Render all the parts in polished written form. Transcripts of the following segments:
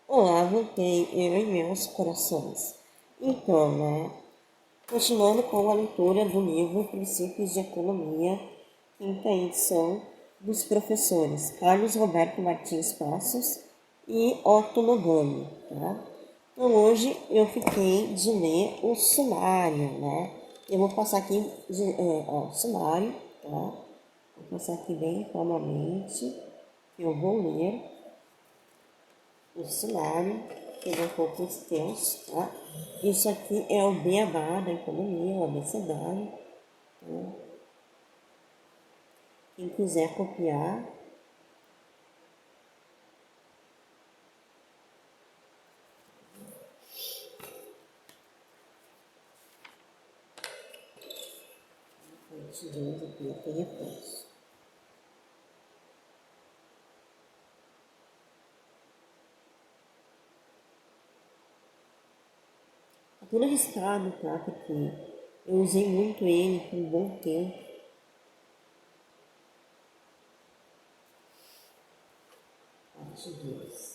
Olá, voltei, eu e meus corações. Então, continuando com a leitura do livro Princípios de Economia, quinta edição, dos professores Carlos Roberto Martins Passos e Otto Logani, tá? Então, hoje eu fiquei de ler o sumário, Eu vou passar aqui, sumário, tá? Vou passar aqui bem calmamente, que eu vou ler o sumário, que é um pouco extenso, tá? Isso aqui é o beabá da economia, o abecedário, tá? Quem quiser copiar, tirando aqui até depois. Tá tudo arriscado, tá? Porque eu usei muito ele por um bom tempo. Parte 2.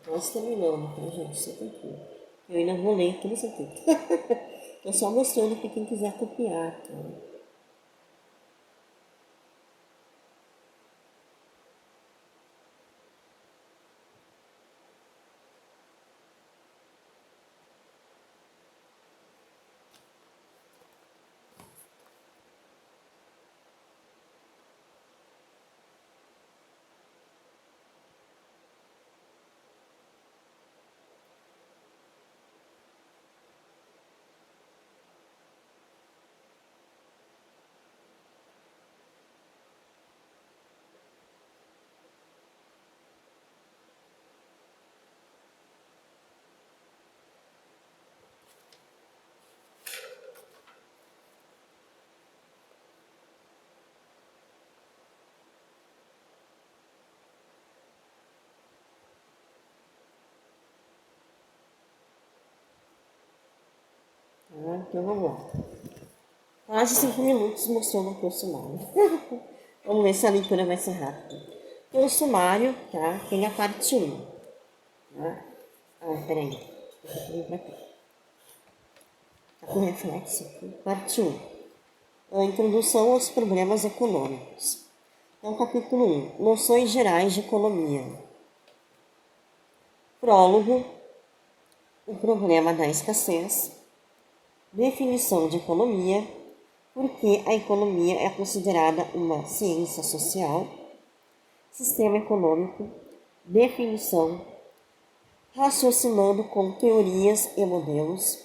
Quase terminando, tá, gente? Só tranquilo. Eu ainda vou ler tudo isso aqui. Tô só mostrando para quem quiser copiar, tá? Então vamos lá. Quase 5 minutos mostrando aqui o sumário. Vamos ver se a leitura vai ser rápida. Então, o sumário, tá? Tem a parte 1, tá? Peraí. Deixa eu pra cá. Tá com reflexo aqui. Parte 1. A introdução aos problemas econômicos. Então, capítulo 1. Noções gerais de economia. Prólogo. O problema da escassez. Definição de economia. Por que a economia é considerada uma ciência social. Sistema econômico. Definição. Raciocinando com teorias e modelos.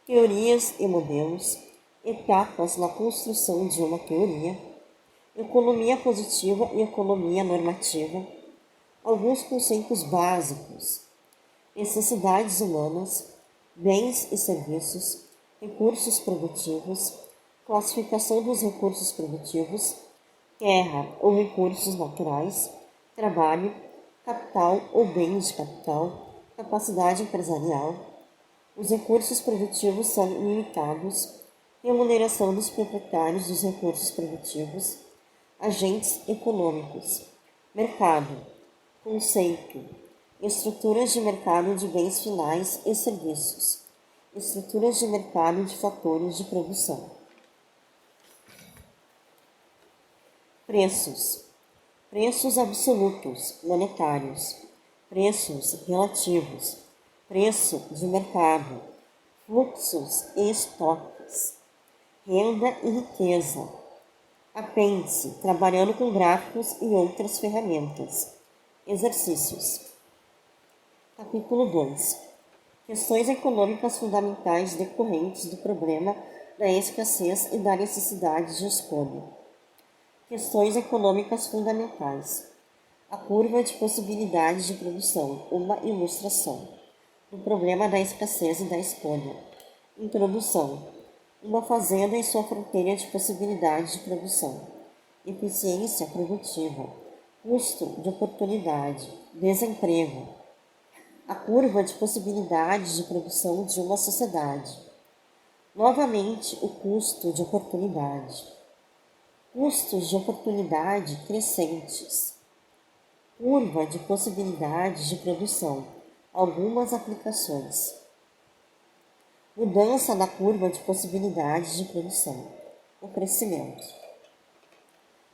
Teorias e modelos. Etapas na construção de uma teoria. Economia positiva e economia normativa. Alguns conceitos básicos. Necessidades humanas, bens e serviços, recursos produtivos, classificação dos recursos produtivos, terra ou recursos naturais, trabalho, capital ou bens de capital, capacidade empresarial. Os recursos produtivos são limitados, remuneração dos proprietários dos recursos produtivos, agentes econômicos, mercado, conceito, estruturas de mercado de bens finais e serviços, estruturas de mercado de fatores de produção. Preços. Preços absolutos, monetários. Preços relativos. Preço de mercado. Fluxos e estoques. Renda e riqueza. Apêndice, trabalhando com gráficos e outras ferramentas. Exercícios. Capítulo 2. Questões econômicas fundamentais decorrentes do problema da escassez e da necessidade de escolha. Questões econômicas fundamentais. A curva de possibilidades de produção, uma ilustração. O problema da escassez e da escolha. Introdução. Uma fazenda e sua fronteira de possibilidades de produção. Eficiência produtiva. Custo de oportunidade. Desemprego. A curva de possibilidades de produção de uma sociedade. Novamente, o custo de oportunidade. Custos de oportunidade crescentes. Curva de possibilidades de produção. Algumas aplicações. Mudança na curva de possibilidades de produção. O crescimento.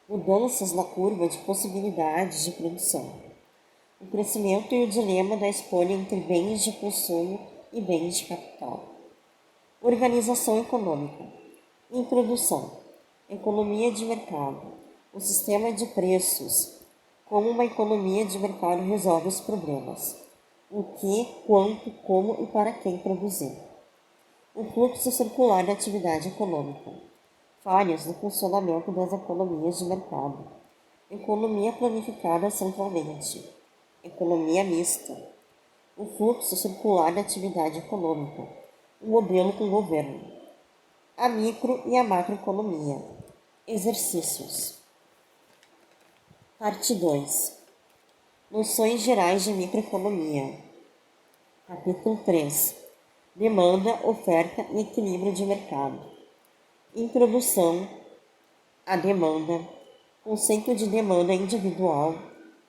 Mudanças na curva de possibilidades de produção. O crescimento e o dilema da escolha entre bens de consumo e bens de capital. Organização econômica. Introdução. Economia de mercado. O sistema de preços. Como uma economia de mercado resolve os problemas. O que, quanto, como e para quem produzir. O fluxo circular da atividade econômica. Falhas no funcionamento das economias de mercado. Economia planificada centralmente. Economia mista. O fluxo circular da atividade econômica. O modelo com governo. A micro e a macroeconomia. Exercícios. Parte 2. Noções gerais de microeconomia. Capítulo 3. Demanda, oferta e equilíbrio de mercado. Introdução à demanda. Conceito de demanda individual.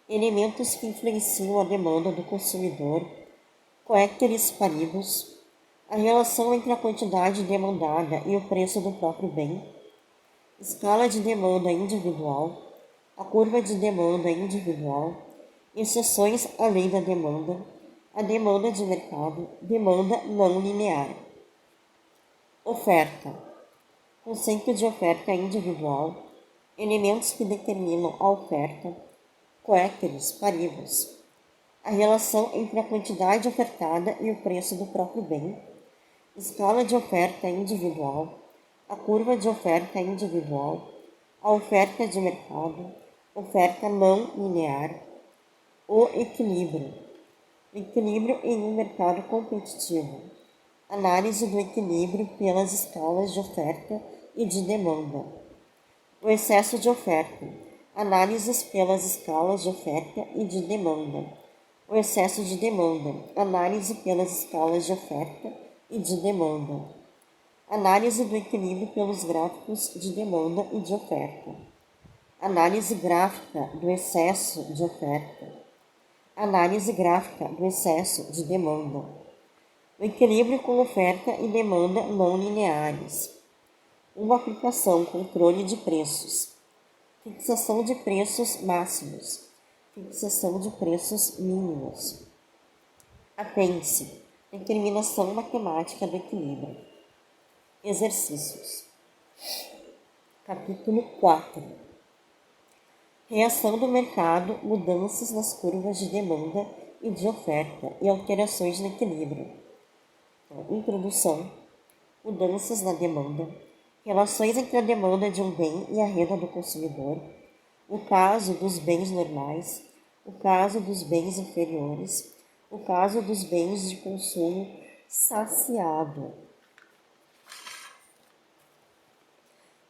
Elementos que influenciam a demanda do consumidor. Coeteris paribus. A relação entre a quantidade demandada e o preço do próprio bem. Escala de demanda individual. A curva de demanda individual. Exceções à lei da demanda. A demanda de mercado. Demanda não linear. Oferta. Conceito de oferta individual. Elementos que determinam a oferta. Coeteris paribus. A relação entre a quantidade ofertada e o preço do próprio bem. Escala de oferta individual. A curva de oferta individual. A oferta de mercado. Oferta não linear. O equilíbrio. Equilíbrio em um mercado competitivo. Análise do equilíbrio pelas escalas de oferta e de demanda. O excesso de oferta. Análises pelas escalas de oferta e de demanda. O excesso de demanda. Análise pelas escalas de oferta e de demanda. Análise do equilíbrio pelos gráficos de demanda e de oferta. Análise gráfica do excesso de oferta. Análise gráfica do excesso de demanda. O equilíbrio com oferta e demanda não lineares. Uma aplicação, controle de preços. Fixação de preços máximos. Fixação de preços mínimos. Apêndice. Determinação matemática do equilíbrio. Exercícios. Capítulo 4. Reação do mercado, mudanças nas curvas de demanda e de oferta e alterações no equilíbrio. Então, introdução. Mudanças na demanda. Relações entre a demanda de um bem e a renda do consumidor. O caso dos bens normais. O caso dos bens inferiores. O caso dos bens de consumo saciado.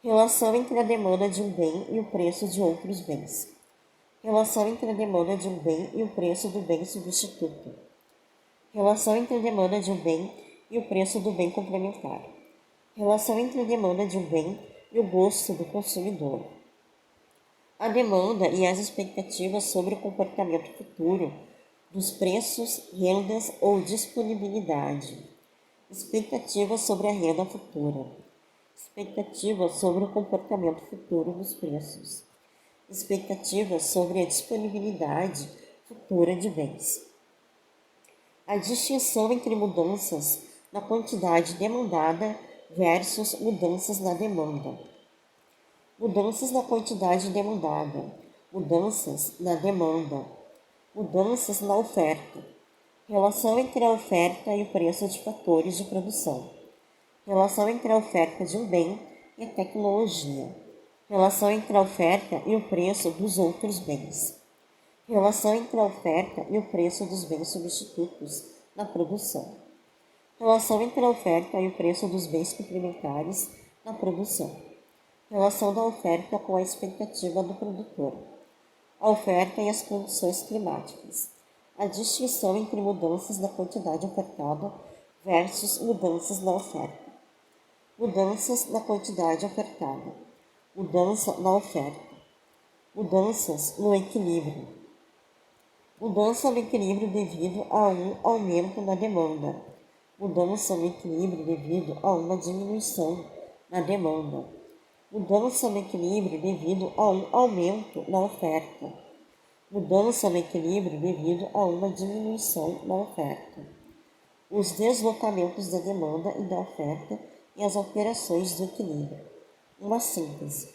Relação entre a demanda de um bem e o preço de outros bens. Relação entre a demanda de um bem e o preço do bem substituto. Relação entre a demanda de um bem e o preço do bem complementar. Relação entre a demanda de um bem e o gosto do consumidor. A demanda e as expectativas sobre o comportamento futuro dos preços, rendas ou disponibilidade. Expectativas sobre a renda futura. Expectativas sobre o comportamento futuro dos preços. Expectativas sobre a disponibilidade futura de bens. A distinção entre mudanças na quantidade demandada versus mudanças na demanda. Mudanças na quantidade demandada. Mudanças na demanda. Mudanças na oferta. Relação entre a oferta e o preço de fatores de produção. Relação entre a oferta de um bem e a tecnologia. Relação entre a oferta e o preço dos outros bens. Relação entre a oferta e o preço dos bens substitutos na produção. Relação entre a oferta e o preço dos bens complementares na produção. Relação da oferta com a expectativa do produtor. A oferta e as condições climáticas. A distinção entre mudanças na quantidade ofertada versus mudanças na oferta. Mudanças na quantidade ofertada. Mudança na oferta. Mudanças no equilíbrio. Mudança no equilíbrio devido a um aumento na demanda. Mudança no equilíbrio devido a uma diminuição na demanda. Mudança no equilíbrio devido a um aumento na oferta. Mudança no equilíbrio devido a uma diminuição na oferta. Os deslocamentos da demanda e da oferta e as alterações do equilíbrio. Uma síntese.